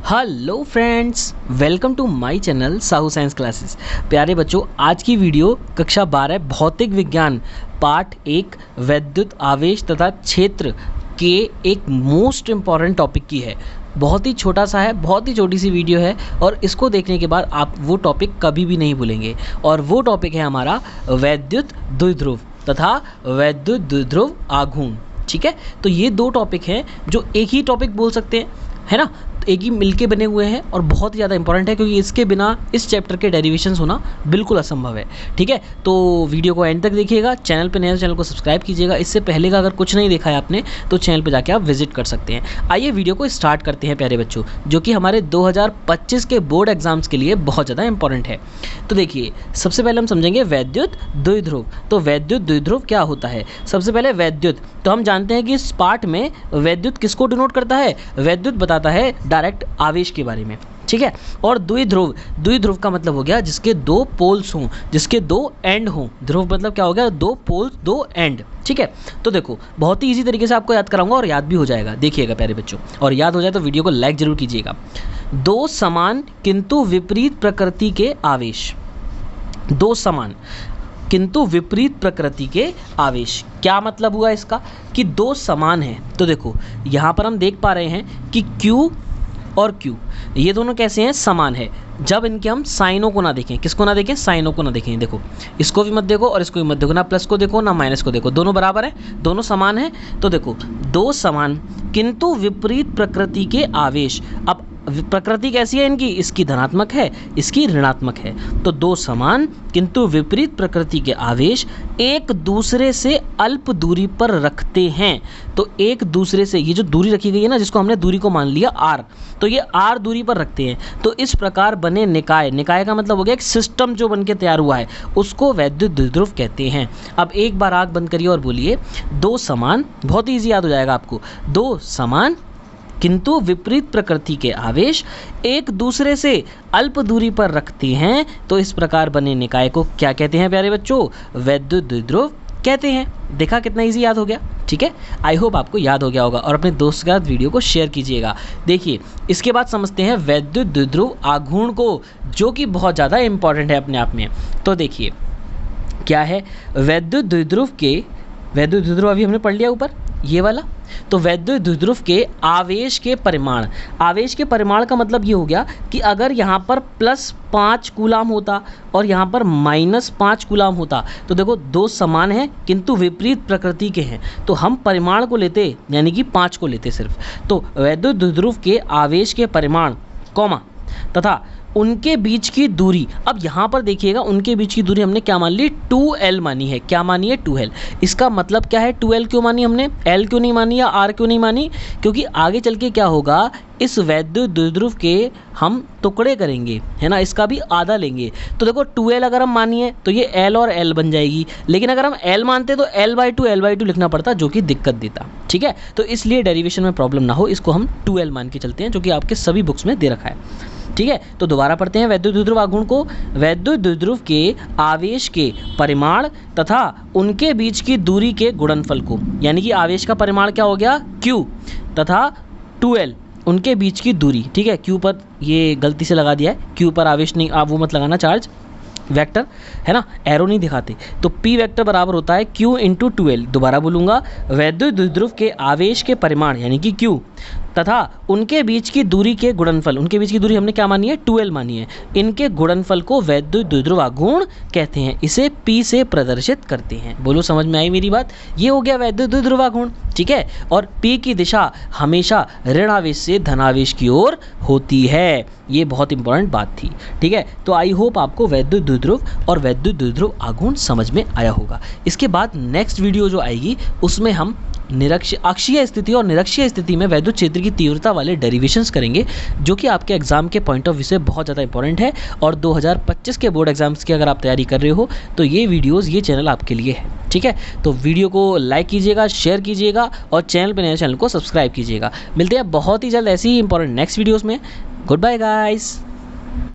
Hello friends, welcome to my channel Sahu science classes. प्यारे बच्चों, आज की वीडियो कक्षा 12 भौतिक विज्ञान पार्ट 1 वैद्युत आवेश तथा क्षेत्र के एक मोस्ट इम्पॉर्टेंट टॉपिक की है। बहुत ही छोटा सा है, बहुत ही छोटी सी वीडियो है और इसको देखने के बाद आप वो टॉपिक कभी भी नहीं भूलेंगे। और वो टॉपिक है हमारा वैद्युत द्विध्रुव तथा वैद्युत द्विध्रुव आघूर्ण। ठीक है, तो ये दो टॉपिक हैं जो एक ही टॉपिक बोल सकते हैं, है ना, एक ही मिलके बने हुए हैं और बहुत ही ज़्यादा इंपॉर्टेंट है क्योंकि इसके बिना इस चैप्टर के डेरिवेशंस होना बिल्कुल असंभव है। ठीक है, तो वीडियो को एंड तक देखिएगा। चैनल पे नए चैनल को सब्सक्राइब कीजिएगा। इससे पहले का अगर कुछ नहीं देखा है आपने तो चैनल पे जाके आप विजिट कर सकते हैं। आइए वीडियो को स्टार्ट करते हैं प्यारे बच्चों, जो कि हमारे 2025 के बोर्ड एग्जाम्स के लिए बहुत ज़्यादा इंपॉर्टेंट है। तो देखिए, सबसे पहले हम समझेंगे वैद्युत द्विध्रुव। तो वैद्युत द्विध्रुव क्या होता है? सबसे पहले वैद्युत, तो हम जानते हैं कि इस पार्ट में वैद्युत किसको डिनोट करता है? वैद्युत बताता है डायरेक्ट आवेश के बारे में। ठीक है, और द्विध्रुव, द्विध्रुव का मतलब हो गया जिसके दो पोल्स हों, जिसके दो एंड हों। ध्रुव मतलब क्या हो गया? दो पोल्स, दो एंड। ठीक है, तो देखो बहुत ही इजी तरीके से आपको याद कराऊंगा और याद भी हो जाएगा। देखिएगा प्यारे बच्चों, और याद हो जाए तो वीडियो को लाइक जरूर कीजिएगा। दो समान किंतु विपरीत प्रकृति के आवेश, दो समान किंतु विपरीत प्रकृति के आवेश। क्या मतलब हुआ इसका? कि दो समान हैं। तो देखो यहाँ पर हम देख पा रहे हैं कि Q और Q ये दोनों कैसे हैं? समान है। जब इनके हम साइनों को ना देखें, किसको ना देखें? साइनों को ना देखें। देखो इसको भी मत देखो और इसको भी मत देखो, ना प्लस को देखो ना माइनस को देखो, दोनों बराबर है, दोनों समान है। तो देखो दो समान किंतु विपरीत प्रकृति के आवेश। अब प्रकृति कैसी है इनकी? इसकी धनात्मक है, इसकी ऋणात्मक है। तो दो समान किंतु विपरीत प्रकृति के आवेश एक दूसरे से अल्प दूरी पर रखते हैं। तो एक दूसरे से, ये जो दूरी रखी गई है ना, जिसको हमने दूरी को मान लिया r, तो ये r दूरी पर रखते हैं। तो इस प्रकार बने निकाय, निकाय का मतलब हो गया एक सिस्टम जो बनके तैयार हुआ है, उसको वैद्युत द्विध्रुव कहते हैं। अब एक बार आंख बंद करिए और बोलिए दो समान, बहुत ही ईजी याद हो जाएगा आपको। दो समान किंतु विपरीत प्रकृति के आवेश एक दूसरे से अल्प दूरी पर रखते हैं, तो इस प्रकार बने निकाय को क्या कहते हैं प्यारे बच्चों? वैद्युत द्विध्रुव कहते हैं। देखा कितना इजी याद हो गया? ठीक है, आई होप आपको याद हो गया होगा और अपने दोस्त के साथ वीडियो को शेयर कीजिएगा। देखिए इसके बाद समझते हैं वैद्युत द्विध्रुव आघूर्ण को, जो कि बहुत ज़्यादा इंपॉर्टेंट है अपने आप में। तो देखिए क्या है वैद्युत द्विध्रुव के, वैद्युत द्विध्रुव अभी हमने पढ़ लिया ऊपर ये वाला। तो वैद्युत द्विध्रुव के आवेश के परिमाण, आवेश के परिमाण का मतलब ये हो गया कि अगर यहाँ पर +5 कूलाम होता और यहाँ पर -5 कूलाम होता, तो देखो दो समान हैं किंतु विपरीत प्रकृति के हैं, तो हम परिमाण को लेते, यानी कि 5 को लेते सिर्फ। तो वैद्युत द्विध्रुव के आवेश के परिमाण कॉमा तथा उनके बीच की दूरी। अब यहाँ पर देखिएगा उनके बीच की दूरी हमने क्या मान ली? 2L मानी है। क्या मानी है? 2L। इसका मतलब क्या है? 2L क्यों मानी हमने? L क्यों नहीं मानी या R क्यों नहीं मानी? क्योंकि आगे चल के क्या होगा, इस वैद्युत द्विध्रुव के हम टुकड़े करेंगे, है ना, इसका भी आधा लेंगे। तो देखो 2L अगर हम मानिए तो ये L और L बन जाएगी, लेकिन अगर हम L मानते तो L/2 लिखना पड़ता, जो कि दिक्कत देता। ठीक है, तो इसलिए डेरिवेशन में प्रॉब्लम ना हो, इसको हम 2L मान के चलते हैं, जो कि आपके सभी बुक्स में दे रखा है। ठीक है, तो दोबारा पढ़ते हैं वैद्युत द्विध्रुव आघूर्ण को। वैद्युत द्विध्रुव के आवेश के परिमाण तथा उनके बीच की दूरी के गुणनफल को, यानी कि आवेश का परिमाण क्या हो गया? Q तथा 2L उनके बीच की दूरी। ठीक है, Q पर ये गलती से लगा दिया है, Q पर आवेश नहीं, आप वो मत लगाना, चार्ज वेक्टर है ना, एरो नहीं दिखाते। तो P वेक्टर बराबर होता है Q × 2L। दोबारा बोलूँगा, वैद्युत द्विध्रुव के आवेश के परिमाण यानी कि Q तथा उनके बीच की दूरी के गुणनफल, उनके बीच की दूरी हमने क्या मानी है? 2L मानी है। इनके गुणनफल को वैद्युत द्विध्रुव आघूर्ण कहते हैं। इसे P से प्रदर्शित करते हैं। बोलो समझ में आई मेरी बात? ये हो गया वैद्युत द्विध्रुव आघूर्ण। ठीक है, और P की दिशा हमेशा ऋण आवेश से धनावेश की ओर होती है। ये बहुत इंपॉर्टेंट बात थी। ठीक है, तो आई होप आपको वैद्युत द्विध्रुव और वैद्युत द्विध्रुव आघूर्ण समझ में आया होगा। इसके बाद नेक्स्ट वीडियो जो आएगी उसमें हम अक्षीय स्थिति और निरक्षीय स्थिति में वैद्युत क्षेत्र की तीव्रता वाले डेरिवेशंस करेंगे, जो कि आपके एग्जाम के पॉइंट ऑफ व्यू से बहुत ज़्यादा इंपॉर्टेंट है। और 2025 के बोर्ड एग्जाम्स की अगर आप तैयारी कर रहे हो तो ये वीडियोस, ये चैनल आपके लिए है। ठीक है, तो वीडियो को लाइक कीजिएगा, शेयर कीजिएगा और चैनल पर नए चैनल को सब्सक्राइब कीजिएगा। मिलते हैं बहुत ही जल्द ऐसी ही इंपॉर्टेंट नेक्स्ट वीडियोज़ में। Good bye guys.